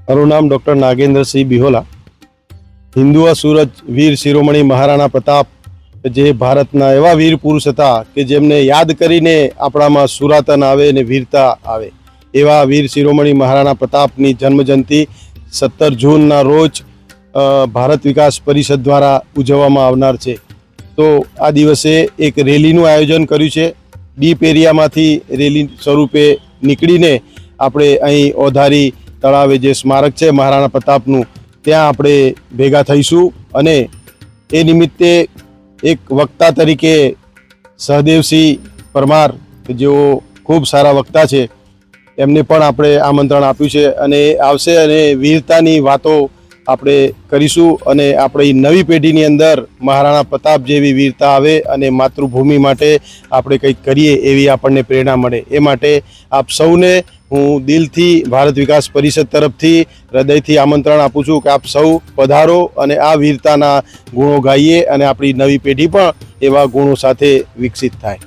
મારું નામ ડૉક્ટર નાગેન્દ્રસિંહ બિહોલા। હિન્દુआ सूरज वीर शिरोमणि महाराणा प्रताप जे भारतना एवा वीर पुरुष हता के जेमने याद करीने आपणामां सुरातन आवे ने वीरता आवे। एवा वीर शिरोमणि महाराणा प्रतापनी जन्मजयंती 17 जूनना रोज भारत विकास परिषद द्वारा उजववामां आवनार छे। तो आ दिवसे एक रेलीनुं आयोजन कर्युं छे। डीप एरियामांथी रेली स्वरूपे નીકળીને આપણે અહીં ઓધારી તળાવે જે સ્મારક છે મહારાણા પ્રતાપનું ત્યાં આપણે ભેગા થઈશું અને એ નિમિત્તે એક વક્તા તરીકે સહદેવસિંહ પરમાર જેઓ ખૂબ સારા વક્તા છે એમને પણ આપણે આમંત્રણ આપ્યું છે અને આવશે અને વીરતાની વાતો આપણે કરીશું અને આપણી નવી પેઢીની અંદર મહારાણા પ્રતાપ જેવી વીરતા આવે અને માતૃભૂમિ માટે આપણે કંઈક કરીએ એવી આપણને પ્રેરણા મળે। એ માટે આપ સૌને હું દિલથી ભારત વિકાસ પરિષદ તરફથી હૃદયથી આમંત્રણ આપું છું કે આપ સૌ પધારો અને આ વીરતાના ગુણો ગાઈએ અને આપણી નવી પેઢી પણ એવા ગુણો સાથે વિકસિત થાય।